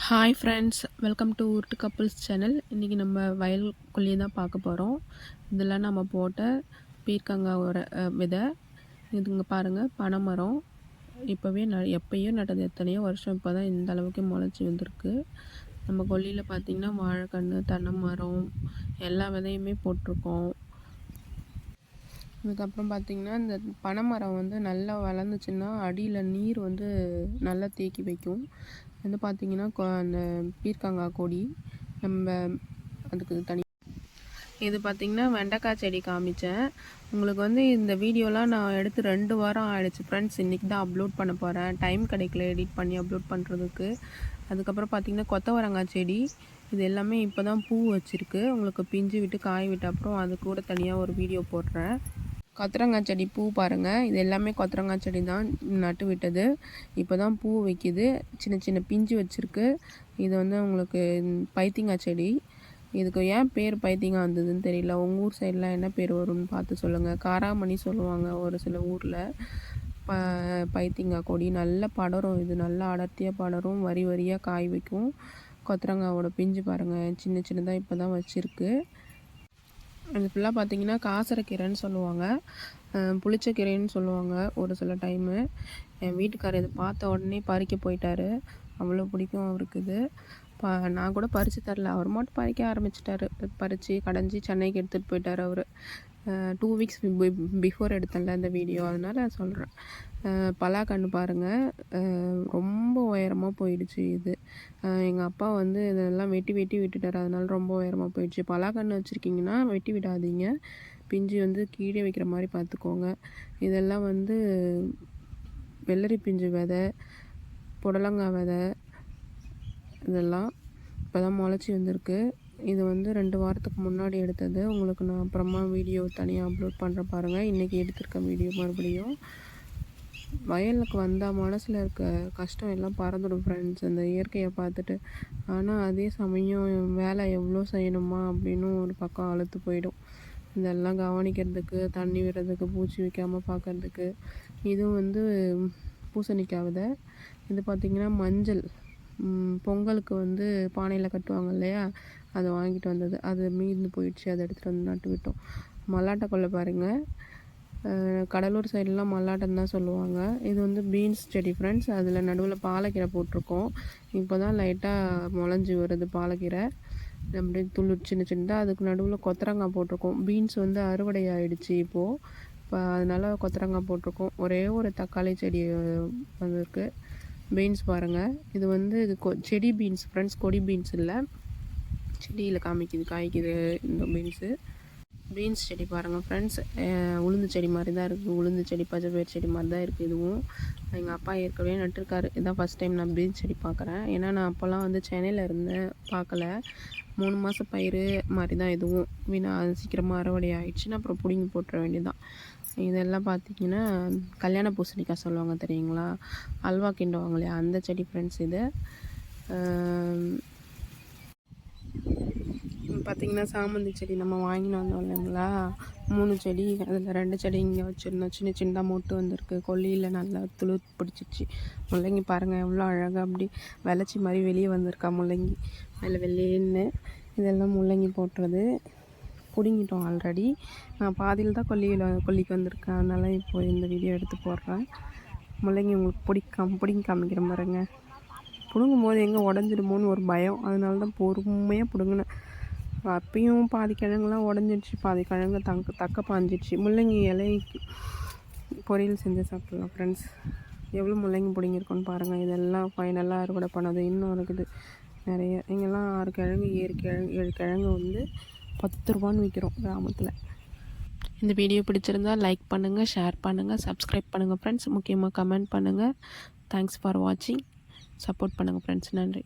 Hi friends, welcome to உருட்டு couples channel. இன்றைக்கி நம்ம வயல் கொல்லியை தான் பார்க்க போகிறோம். இதெல்லாம் நம்ம போட்ட பீர்க்கங்காவோட விதை. இதுங்க பாருங்கள், பனைமரம். இப்போவே எப்போயோ நட்டது, எத்தனையோ வருஷம், இப்போ தான் இந்த அளவுக்கு முளைச்சி வந்திருக்கு. நம்ம கொல்லியில் பார்த்திங்கன்னா வாழைக்கன்று, தென்னை மரம், எல்லா விதையுமே போட்டிருக்கோம். அதுக்கப்புறம் பார்த்திங்கன்னா இந்த பனைமரம் வந்து நல்லா வளர்ந்துச்சுன்னா அடியில் நீர் வந்து நல்லா தேக்கி வைக்கும். வந்து பார்த்திங்கன்னா அந்த பீர்க்கங்காய் கொடி நம்ம அதுக்கு தனி. இது பார்த்திங்கன்னா வெண்டைக்காய் செடி காமிச்சேன் உங்களுக்கு. வந்து இந்த வீடியோலாம் நான் எடுத்து 2 வாரம் ஆகிடுச்சு ஃப்ரெண்ட்ஸ். இன்றைக்கி தான் அப்லோட் பண்ண போகிறேன். டைம் கிடைக்கல எடிட் பண்ணி அப்லோட் பண்ணுறதுக்கு. அதுக்கப்புறம் பார்த்திங்கன்னா கொத்தவரங்காய் செடி, இது எல்லாமே இப்போ தான் பூ வச்சுருக்கு. உங்களுக்கு பிஞ்சு விட்டு காய் விட்ட அப்புறம் அது கூட தனியாக ஒரு வீடியோ போடுறேன். கொத்தரங்காய் செடி பூ பாருங்கள், இது எல்லாமே கொத்தரங்காய் செடி தான் நட்டு விட்டது. இப்போ தான் பூ வைக்கிது, சின்ன சின்ன பிஞ்சு வச்சுருக்கு. இது வந்து உங்களுக்கு பைத்தியங்காய் செடி. இதுக்கு ஏன் பேர் பைத்தியங்காய் வந்ததுன்னு தெரியல. உங்கள் ஊர் சைடெலாம் என்ன பேர் வரும்னு பார்த்து சொல்லுங்கள். காராமணி சொல்லுவாங்க ஒரு சில ஊரில். பைத்தியங்காய் கொடி நல்லா படரும், இது நல்லா அடர்த்தியாக படரும், வரி வரியாக காய் வைக்கும். கொத்தரங்காயோட பிஞ்சு பாருங்கள், சின்ன சின்னதாக இப்போ தான் வச்சுருக்கு. அது ஃபுல்லாக பார்த்திங்கன்னா காசரக்கீரைன்னு சொல்லுவாங்க, புளிச்சக்கீரைன்னு சொல்லுவாங்க ஒரு சில டைமு. என் வீட்டுக்காரர் இதை பார்த்த உடனே பறிக்க போயிட்டார். அவ்வளோ பிடிக்கும் அவருக்கு இது. நான் கூட பறித்து தரல, அவர் மட்டும் பறிக்க ஆரம்பிச்சிட்டாரு. பறித்து கடைஞ்சி சென்னைக்கு எடுத்துகிட்டு போயிட்டார் அவர். 2 வீக்ஸ் பிஃபோர் எடுத்தேன்ல இந்த வீடியோ, அதனால் சொல்கிறேன். பலாக்கன்று பாருங்கள், ரொம்ப உயரமாக போயிடுச்சு இது. எங்கள் அப்பா வந்து இதெல்லாம் வெட்டி விட்டுட்டார், அதனால ரொம்ப உயரமாக போயிடுச்சு. பலாக்கன்று வச்சுருக்கீங்கன்னா வெட்டி விடாதீங்க, பிஞ்சு வந்து கீழே வைக்கிற மாதிரி பார்த்துக்கோங்க. இதெல்லாம் வந்து வெள்ளரி பிஞ்சு விதை, புடலங்காய் விதை, இதெல்லாம் இப்போ தான் முளைச்சி வந்திருக்கு. இது வந்து 2 வாரத்துக்கு முன்னாடி எடுத்தது. உங்களுக்கு நான் அப்புறமா வீடியோ தனியாக அப்லோட் பண்ணுறேன் பாருங்கள். இன்றைக்கி எடுத்திருக்க வீடியோ மறுபடியும். வயலுக்கு வந்தால் மனசில் இருக்க கஷ்டம் எல்லாம் பறந்துடும் ஃப்ரெண்ட்ஸ், அந்த இயற்கையை பார்த்துட்டு. ஆனால் அதே சமயம் வேலை எவ்வளோ செய்யணுமா அப்படின்னு ஒரு பக்கம் அழுத்து போயிடும். இதெல்லாம் கவனிக்கிறதுக்கு, தண்ணி விடுறதுக்கு, பூச்சி வைக்காமல் பார்க்குறதுக்கு. இதுவும் வந்து பூசணிக்காய் விதை. இது பார்த்திங்கன்னா மஞ்சள், பொங்கலுக்கு வந்து பானையில் கட்டுவாங்க இல்லையா, அதை வாங்கிட்டு வந்தது. அது மீந்து போயிடுச்சு, அதை எடுத்துகிட்டு வந்து நட்டு விட்டோம். மல்லாட்டை கொல்லை பாருங்கள், கடலூர் சைட்லாம் மல்லாட்டம் தான் சொல்லுவாங்க. இது வந்து பீன்ஸ் செடி ஃப்ரெண்ட்ஸ். அதில் நடுவில் பாலக்கீரை போட்டிருக்கோம். இப்போ தான் லைட்டாக முளைஞ்சி வருது பாலக்கீரை, அப்படியே துளிர் சின்ன சின்னதாக. அதுக்கு நடுவில் கொத்தரங்காய் போட்டிருக்கோம். பீன்ஸ் வந்து அறுவடை ஆகிடுச்சு இப்போது, இப்போ அதனால் கொத்தரங்காய் போட்டிருக்கோம். ஒரே ஒரு தக்காளி செடி வந்திருக்கு. பீன்ஸ் பாருங்கள், இது வந்து இது செடி பீன்ஸ் ஃப்ரெண்ட்ஸ், கொடி பீன்ஸ் இல்லை, செடியில் காய்க்குது இந்த பீன்ஸ் செடி பாருங்கள் ஃப்ரெண்ட்ஸ். உளுந்து செடி மாதிரி தான் இருக்குது. உளுந்து செடி, பச்சைப்பயிர் செடி மாதிரி தான் இருக்குது இதுவும். எங்கள் அப்பா ஏற்கனவே நட்டுருக்காரு. இதான் ஃபஸ்ட் டைம் நான் பீன்ஸ் செடி பார்க்குறேன். ஏன்னா நான் அப்போல்லாம் வந்து சென்னையில் இருந்தேன், பார்க்கல. 3 மாதம் பயிர் மாதிரி தான் இதுவும். சீக்கிரமாக அறுவடை ஆகிடுச்சுன்னா அப்புறம் பிடுங்கி போட்டுற வேண்டியதான். இதெல்லாம் பார்த்திங்கன்னா கல்யாண பூசணிக்காய் சொல்லுவாங்க தெரியுங்களா, அல்வா கிண்டுவாங்க இல்லையா, அந்த செடி ஃப்ரெண்ட்ஸ். இது பார்த்திங்கன்னா சாமந்தி செடி நம்ம வாங்கின்னு வந்தோம் இல்லைங்களா, 3 செடி. அதில் 2 செடி இங்கே வச்சுருந்தோம், சின்ன சின்னதாக மொட்டு வந்திருக்கு. கொல்லியில் நல்லா துளுர் பிடிச்சிச்சு. முள்ளங்கி பாருங்கள் எவ்வளோ அழகாக அப்படி விளைச்சி மாதிரி வெளியே வந்திருக்கா முள்ளங்கி, வெள்ளைன்னு. இதெல்லாம் முள்ளங்கி போட்டுறது. பிடுங்கிட்டோம் ஆல்ரெடி. நான் பாதியில் தான் கொல்லிக்கு வந்திருக்கேன், அதனால் இப்போ இந்த வீடியோ எடுத்து போடுறேன். முள்ளங்கி உங்களுக்கு பிடிங்கி காமிக்கிறேன் பாருங்கள். பிடுங்கும் போது எங்கே உடஞ்சிடுமோன்னு ஒரு பயம், அதனால தான் பொறுமையாக பிடுங்கினேன். அப்பயும் பாதி கிழங்குலாம் உடஞ்சிடுச்சு, பாதி கிழங்கு தக்க பாஞ்சிடுச்சு. முள்ளங்கி இலைக்கு பொரியல் செஞ்சு சாப்பிட்லாம் ஃப்ரெண்ட்ஸ். எவ்வளோ முள்ளங்கி பிடிங்கிருக்கோன்னு பாருங்கள். இதெல்லாம் ஃபைனலாக அறுவடை பண்ணது. இன்னும் இருக்குது நிறைய. இங்கெல்லாம் 6 கிழங்கு 7 கிழங்கு வந்து 10 ரூபான்னு விற்கிறோம் கிராமத்தில். இந்த வீடியோ பிடிச்சிருந்தால் லைக் பண்ணுங்கள், ஷேர் பண்ணுங்கள், சப்ஸ்கிரைப் பண்ணுங்கள் ஃப்ரெண்ட்ஸ். முக்கியமாக கமெண்ட் பண்ணுங்கள். தேங்க்ஸ் ஃபார் வாட்சிங். சப்போர்ட் பண்ணுங்கள் ஃப்ரெண்ட்ஸ். நன்றி.